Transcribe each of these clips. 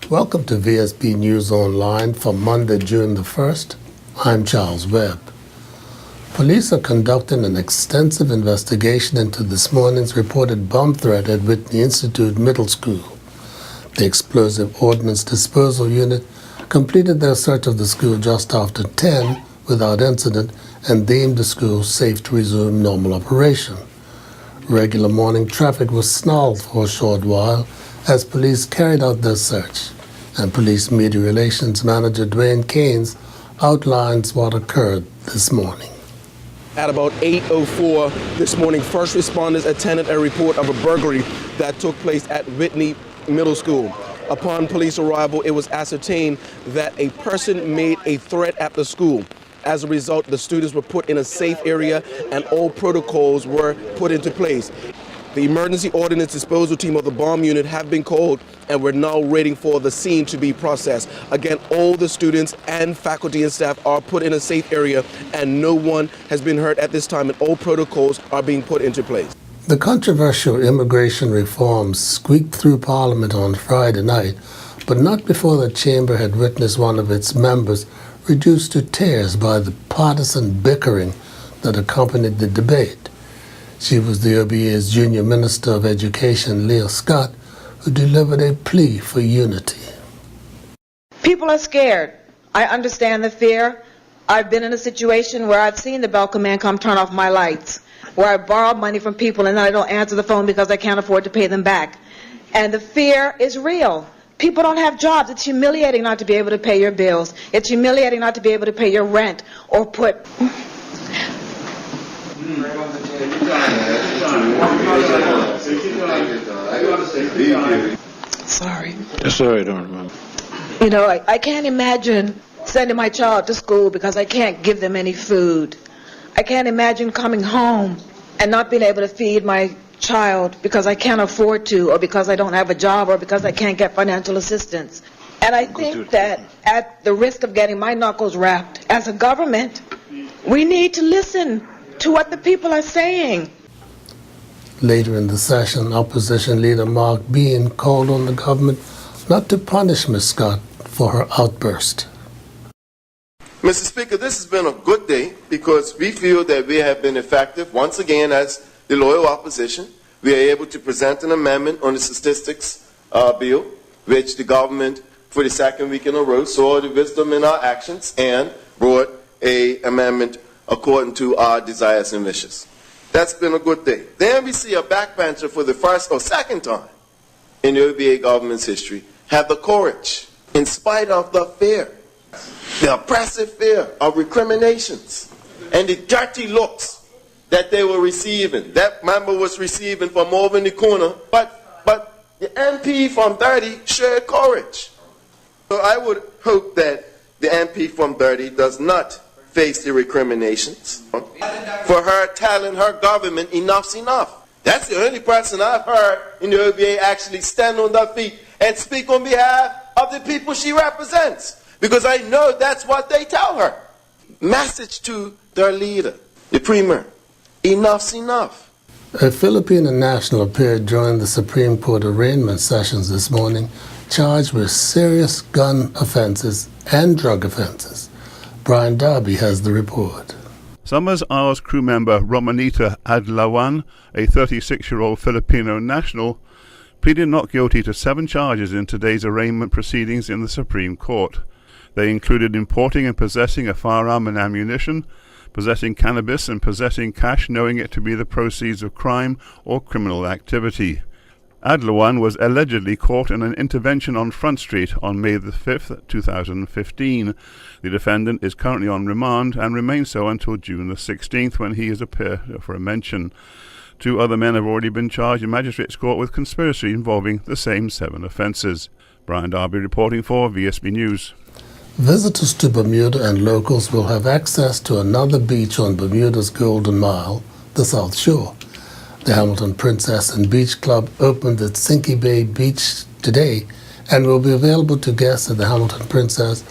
Welcome to VSB News Online for Monday, June the 1st. I'm Charles Webb. Police are conducting an extensive investigation into this morning's reported bomb threat at Whitney Institute Middle School. The Explosive Ordnance Disposal Unit completed their search of the school just after 10 without incident and deemed the school safe to resume normal operation. Regular morning traffic was stalled for a short while as police carried out their search, and Police Media Relations Manager Dwayne Keynes outlines what occurred this morning. At about 8:04 this morning, first responders attended a report of a burglary that took place at Whitney Middle School. Upon police arrival, it was ascertained that a person made a threat at the school. As a result, the students were put in a safe area and all protocols were put into place. The emergency ordnance disposal team of the bomb unit have been called, and we're now waiting for the scene to be processed. Again, all the students and faculty and staff are put in a safe area, and no one has been hurt at this time, and all protocols are being put into place. The controversial immigration reforms squeaked through Parliament on Friday night, but not before the chamber had witnessed one of its members reduced to tears by the partisan bickering that accompanied the debate. She was the OBA's Junior Minister of Education, Leah Scott, who delivered a plea for unity. People are scared. I understand the fear. I've been in a situation where I've seen the bellman come turn off my lights, where I borrow money from people and then I don't answer the phone because I can't afford to pay them back. And the fear is real. People don't have jobs. It's humiliating not to be able to pay your bills. It's humiliating not to be able to pay your rent or put... Sorry. Sorry, I don't remember. You know, I can't imagine sending my child to school because I can't give them any food. I can't imagine coming home and not being able to feed my child because I can't afford to, or because I don't have a job, or because I can't get financial assistance. And I think that at the risk of getting my knuckles rapped, as a government, we need to listen to what the people are saying. Later in the session, Opposition Leader Mark Bean called on the government not to punish Ms. Scott for her outburst. Mr. Speaker, this has been a good day because we feel that we have been effective. Once again, as the loyal opposition, we are able to present an amendment on the statistics bill, which the government, for the second week in a row, saw the wisdom in our actions and brought an amendment according to our desires and wishes. That's been a good day. Then we see a backbencher for the first or second time in the OBA government's history have the courage, in spite of the fear, the oppressive fear of recriminations and the dirty looks that they were receiving. That member was receiving from over in the corner, but the MP from 30 showed courage. So I would hope that the MP from 30 does not face the recriminations for her telling her government enough's enough. That's the only person I've heard in the OBA actually stand on their feet and speak on behalf of the people she represents, because I know that's what they tell her. Message to their leader, the premier: enough's enough. A Filipino national appeared during the Supreme Court arraignment sessions this morning, charged with serious gun offenses and drug offenses. Brian Darby has the report. Summers Hours crew member Romanita Adlawan, a 36-year-old Filipino national, pleaded not guilty to 7 charges in today's arraignment proceedings in the Supreme Court. They included importing and possessing a firearm and ammunition, possessing cannabis, and possessing cash knowing it to be the proceeds of crime or criminal activity. Adlawan was allegedly caught in an intervention on Front Street on May the 5th, 2015. The defendant is currently on remand and remains so until June the 16th, when he is appear for a mention. 2 other men have already been charged in Magistrates Court with conspiracy involving the same 7 offences. Brian Darby reporting for VSB News. Visitors to Bermuda and locals will have access to another beach on Bermuda's Golden Mile, the South Shore. The Hamilton Princess and Beach Club opened its Sinky Bay Beach today and will be available to guests at the Hamilton Princess,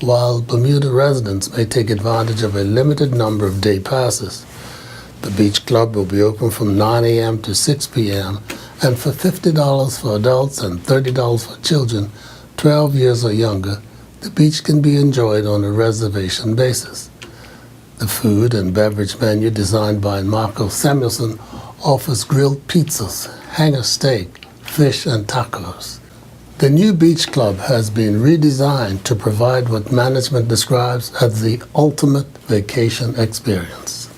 while Bermuda residents may take advantage of a limited number of day passes. The Beach Club will be open from 9 a.m. to 6 p.m. and for $50 for adults and $30 for children, 12 years or younger, the beach can be enjoyed on a reservation basis. The food and beverage menu designed by Marco Samuelson offers grilled pizzas, hanger steak, fish, and tacos. The new beach club has been redesigned to provide what management describes as the ultimate vacation experience.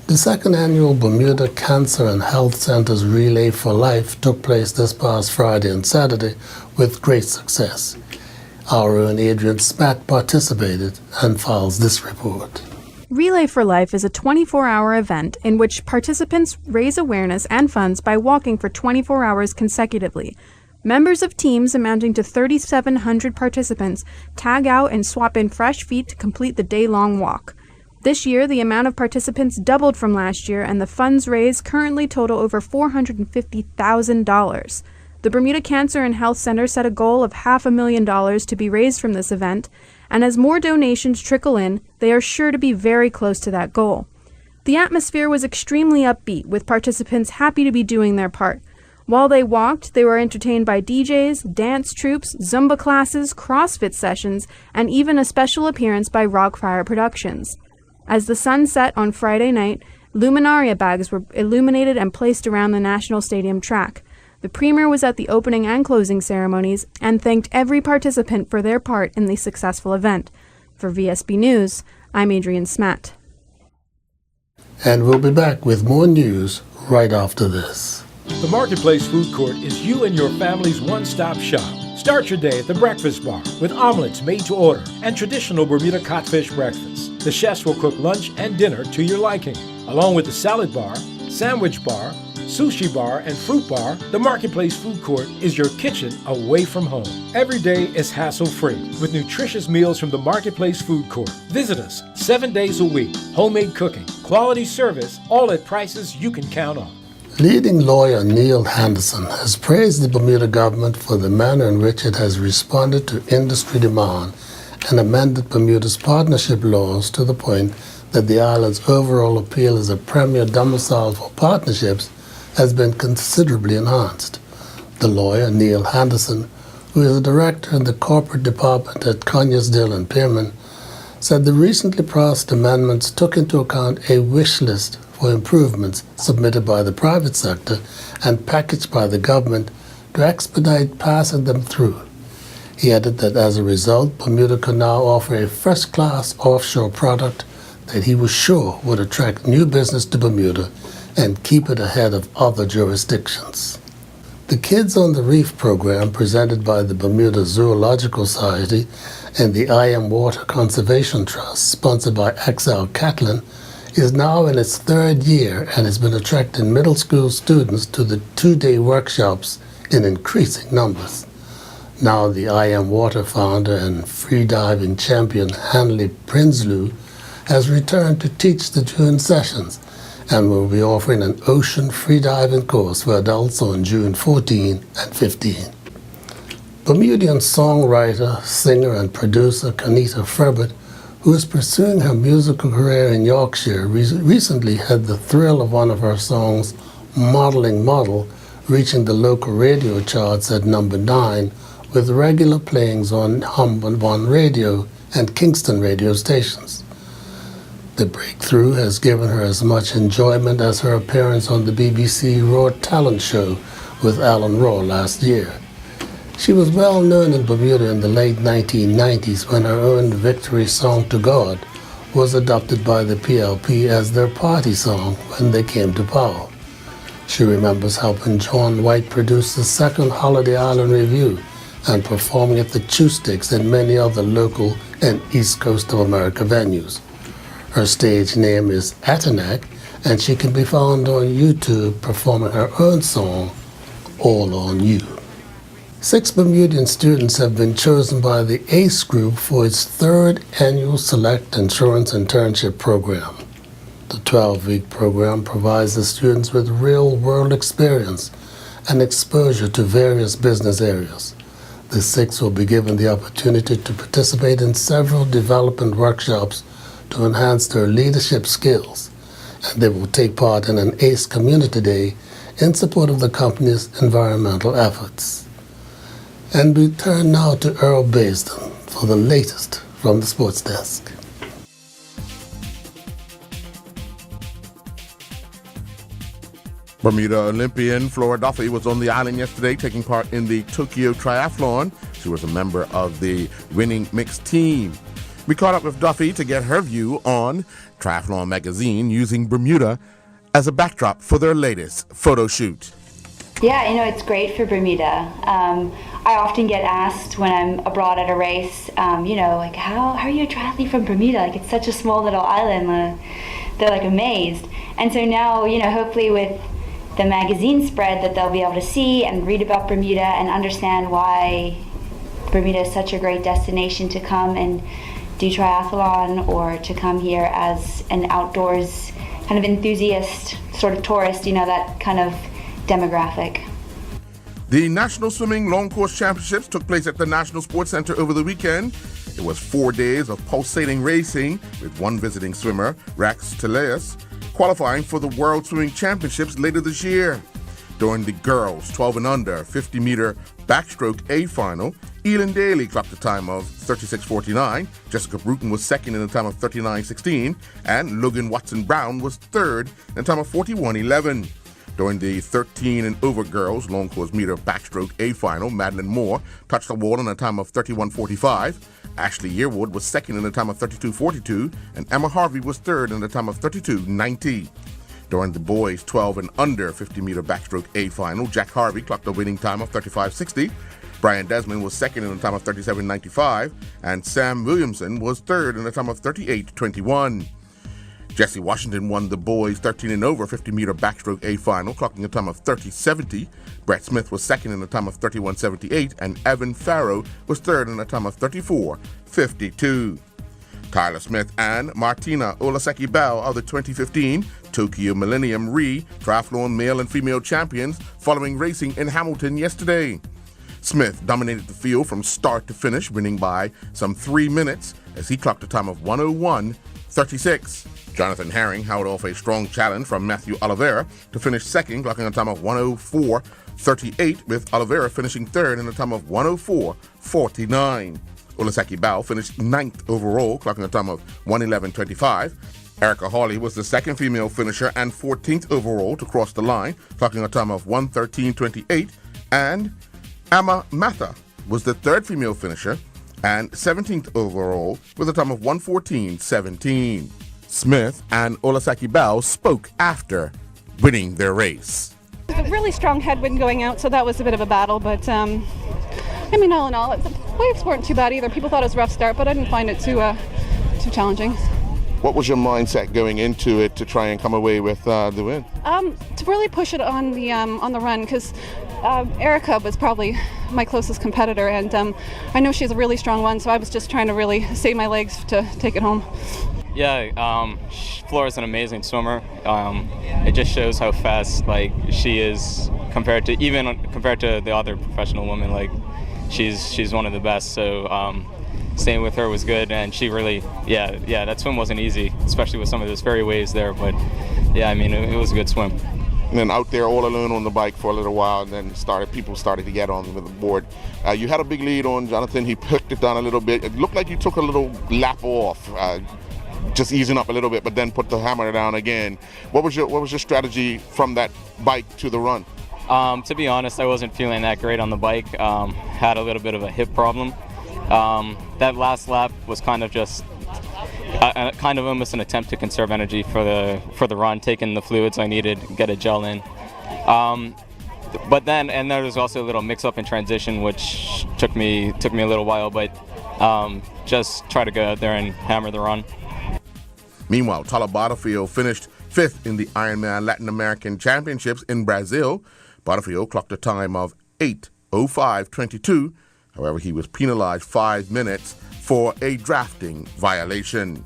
The second annual Bermuda Cancer and Health Center's Relay for Life took place this past Friday and Saturday with great success. Our own Adrian Smatt participated and files this report. Relay for Life is a 24-hour event in which participants raise awareness and funds by walking for 24 hours consecutively. Members of teams amounting to 3,700 participants tag out and swap in fresh feet to complete the day-long walk. This year, the amount of participants doubled from last year, and the funds raised currently total over $450,000. The Bermuda Cancer and Health Center set a goal of $500,000 to be raised from this event, and as more donations trickle in, they are sure to be very close to that goal. The atmosphere was extremely upbeat, with participants happy to be doing their part. While they walked, they were entertained by DJs, dance troupes, Zumba classes, CrossFit sessions, and even a special appearance by Rockfire Productions. As the sun set on Friday night, luminaria bags were illuminated and placed around the National Stadium track. The Premier was at the opening and closing ceremonies and thanked every participant for their part in the successful event. For VSB News, I'm Adrian Smatt. And we'll be back with more news right after this. The Marketplace Food Court is you and your family's one-stop shop. Start your day at the Breakfast Bar with omelets made to order and traditional Bermuda codfish breakfast. The chefs will cook lunch and dinner to your liking. Along with the salad bar, sandwich bar, sushi bar, and fruit bar, the Marketplace Food Court is your kitchen away from home. Every day is hassle-free with nutritious meals from the Marketplace Food Court. Visit us 7 days a week. Homemade cooking, quality service, all at prices you can count on. Leading lawyer Neil Henderson has praised the Bermuda government for the manner in which it has responded to industry demand and amended Bermuda's partnership laws to the point that the island's overall appeal as a premier domicile for partnerships has been considerably enhanced. The lawyer, Neil Henderson, who is a director in the corporate department at Conyers-Dill and Pierman, said the recently passed amendments took into account a wish list for improvements submitted by the private sector and packaged by the government to expedite passing them through. He added that as a result, Bermuda could now offer a first-class offshore product that he was sure would attract new business to Bermuda and keep it ahead of other jurisdictions. The Kids on the Reef program, presented by the Bermuda Zoological Society and the I Am Water Conservation Trust, sponsored by XL Catlin, is now in its third year and has been attracting middle school students to the 2-day workshops in increasing numbers. Now the I Am Water founder and freediving champion Hanley Prinsloo has returned to teach the June sessions and will be offering an ocean freediving course for adults on June 14 and 15. Bermudian songwriter, singer, and producer Kanita Ferbert, who is pursuing her musical career in Yorkshire, recently had the thrill of one of her songs, Modeling Model, reaching the local radio charts at number 9 with regular playings on Humboldt One Radio and Kingston radio stations. The breakthrough has given her as much enjoyment as her appearance on the BBC Raw Talent Show with Alan Raw last year. She was well known in Bermuda in the late 1990s when her own victory song To God was adopted by the PLP as their party song when they came to power. She remembers helping John White produce the second Holiday Island Review and performing at the Chew Sticks and many other local and East Coast of America venues. Her stage name is Atanak, and she can be found on YouTube performing her own song, All on You. 6 Bermudian students have been chosen by the ACE Group for its 3rd annual Select Insurance Internship Program. The 12-week program provides the students with real-world experience and exposure to various business areas. The 6 will be given the opportunity to participate in several development workshops to enhance their leadership skills, and they will take part in an ACE Community Day in support of the company's environmental efforts. And we turn now to Earl Baisden for the latest from the sports desk. Bermuda Olympian Flora Duffy was on the island yesterday taking part in the Tokyo Triathlon. She was a member of the winning mixed team. We caught up with Duffy to get her view on Triathlon magazine using Bermuda as a backdrop for their latest photo shoot. Yeah, it's great for Bermuda. I often get asked when I'm abroad at a race, like, how are you a triathlete from Bermuda? Like, it's such a small little island. They're like amazed. And so now, hopefully with the magazine spread that they'll be able to see and read about Bermuda and understand why Bermuda is such a great destination to come and do triathlon, or to come here as an outdoors kind of enthusiast, sort of tourist, that kind of demographic. The National Swimming Long Course Championships took place at the National Sports Center over the weekend. It was 4 days of pulsating racing with one visiting swimmer, Rex Teleus, qualifying for the World Swimming Championships later this year. During the girls' 12 and under 50-meter backstroke A final, Elin Daly clocked a time of 36:49, Jessica Bruton was second in a time of 39:16, and Logan Watson-Brown was third in a time of 41:11. During the 13 and over girls' long course meter backstroke A final, Madeline Moore touched the wall in a time of 31:45. Ashley Yearwood was second in a time of 32:42, and Emma Harvey was third in a time of 32:90. During the boys' 12 and under 50-meter backstroke A final, Jack Harvey clocked a winning time of 35:60. Brian Desmond was second in a time of 37:95, and Sam Williamson was third in a time of 38:21. Jesse Washington won the boys' 13 and over 50-meter backstroke A final, clocking a time of 30:70. Brett Smith was second in a time of 31:78, and Evan Farrow was third in a time of 34:52. Tyler Smith and Martina Olaseki Bell are the 2015 Tokyo Millennium Triathlon male and female champions following racing in Hamilton yesterday. Smith dominated the field from start to finish, winning by some 3 minutes as he clocked a time of 1:01:36. Jonathan Herring held off a strong challenge from Matthew Oliveira to finish second, clocking a time of 1:04:38, with Oliveira finishing third in a time of 1:04:49. Olaseki Bao finished ninth overall, clocking a time of 1:11:25. Erica Hawley was the second female finisher and 14th overall to cross the line, clocking a time of 1:13:28, and Amma Matha was the third female finisher and 17th overall with a time of 1:14:17. Smith and Olaseki Bao spoke after winning their race. A really strong headwind going out, so that was a bit of a battle, but all in all, the waves weren't too bad either. People thought it was a rough start, but I didn't find it too challenging. What was your mindset going into it to try and come away with the win? To really push it on the run, because Erica was probably my closest competitor, and I know she's a really strong one, so I was just trying to really save my legs to take it home. Yeah, Flora's an amazing swimmer. It just shows how fast she is compared to the other professional women. She's one of the best. So staying with her was good, and she really, that swim wasn't easy, especially with some of those ferry waves there. But it was a good swim. And then out there all alone on the bike for a little while, and then people started to get on the board. You had a big lead on Jonathan. He hooked it down a little bit. It looked like you took a little lap off. Just easing up a little bit, but then put the hammer down again. What was your strategy from that bike to the run? To be honest, I wasn't feeling that great on the bike. Had a little bit of a hip problem. That last lap was kind of just almost an attempt to conserve energy for the run, taking the fluids I needed, get a gel in. But then there was also a little mix-up in transition, which took me a little while, but just try to go out there and hammer the run. Meanwhile, Tyler Butterfield finished fifth in the Ironman Latin American Championships in Brazil. Butterfield clocked a time of 8:05:22. However, he was penalized 5 minutes for a drafting violation.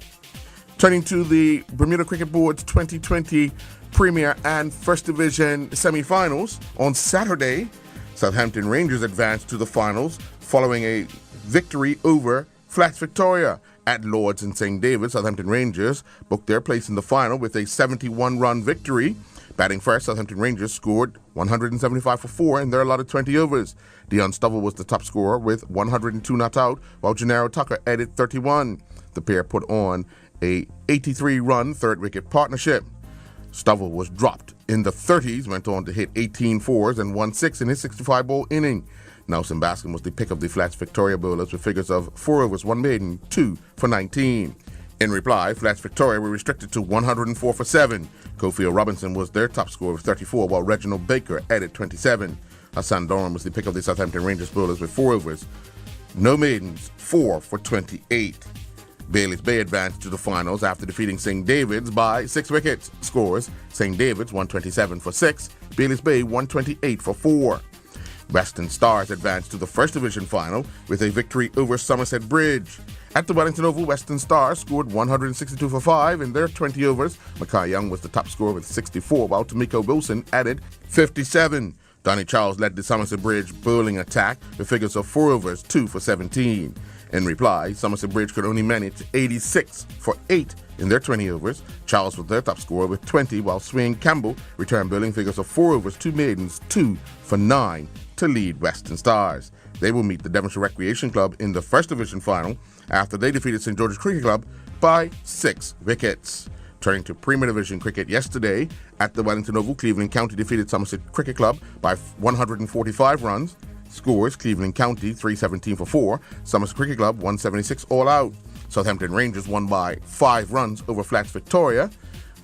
Turning to the Bermuda Cricket Board's 2020 Premier and First Division semifinals, on Saturday, Southampton Rangers advanced to the finals following a victory over Flats Victoria. At Lords and St. David's, Southampton Rangers booked their place in the final with a 71-run victory. Batting first, Southampton Rangers scored 175 for 4 in their allotted 20 overs. Dion Stovall was the top scorer with 102 not out, while Gennaro Tucker added 31. The pair put on a 83-run third-wicket partnership. Stovall was dropped in the 30s, went on to hit 18 fours and 1 6 in his 65-ball inning. Nelson Bascom was the pick of the Flats Victoria bowlers with figures of 4 overs, 1 maiden, 2 for 19. In reply, Flats Victoria were restricted to 104 for 7. Cofield Robinson was their top scorer with 34, while Reginald Baker added 27. Hassan Doran was the pick of the Southampton Rangers bowlers with 4 overs, no maidens, 4 for 28. Bailey's Bay advanced to the finals after defeating St. David's by 6 wickets. Scores: St. David's 127 for 6, Bailey's Bay 128 for 4. Western Stars advanced to the First Division final with a victory over Somerset Bridge. At the Wellington Oval, Western Stars scored 162 for 5 in their 20 overs. Mackay Young was the top scorer with 64, while Tamiko Wilson added 57. Donnie Charles led the Somerset Bridge bowling attack with figures of 4 overs, 2 for 17. In reply, Somerset Bridge could only manage 86 for 8 in their 20 overs. Charles was their top scorer with 20, while Swain Campbell returned bowling figures of 4 overs, 2 maidens, 2 for 9 to lead Western Stars. They will meet the Devonshire Recreation Club in the First Division final after they defeated St. George's Cricket Club by 6 wickets. Turning to Premier Division cricket yesterday, at the Wellington Oval, Cleveland County defeated Somerset Cricket Club by 145 runs. Scores: Cleveland County 317 for 4, Somerset Cricket Club 176 all out. Southampton Rangers won by 5 runs over Flats Victoria,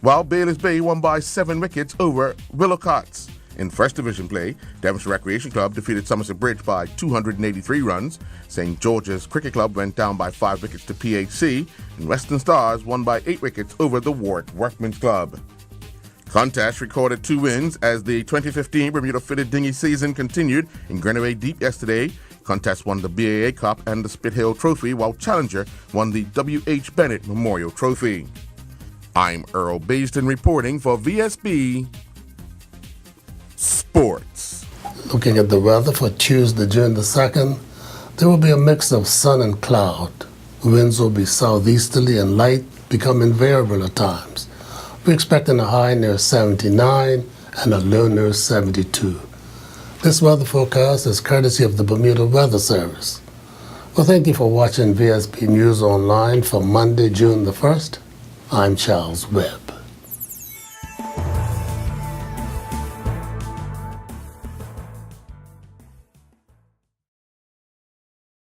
while Bailey's Bay won by 7 wickets over Willowcotts. In First Division play, Devonshire Recreation Club defeated Somerset Bridge by 283 runs. St. George's Cricket Club went down by 5 wickets to PHC, and Western Stars won by 8 wickets over the Warwick Workmen's Club. Contest recorded 2 wins as the 2015 Bermuda Fitted Dinghy season continued in Greenaway Deep yesterday. Contest won the BAA Cup and the Spit Hill Trophy, while Challenger won the W.H. Bennett Memorial Trophy. I'm Earl Basden reporting for VSB Sports. Looking at the weather for Tuesday, June the 2nd, there will be a mix of sun and cloud. Winds will be southeasterly and light, becoming variable at times. We're expecting a high near 79 and a low near 72. This weather forecast is courtesy of the Bermuda Weather Service. Well, thank you for watching VSB News Online for Monday, June the 1st. I'm Charles Webb.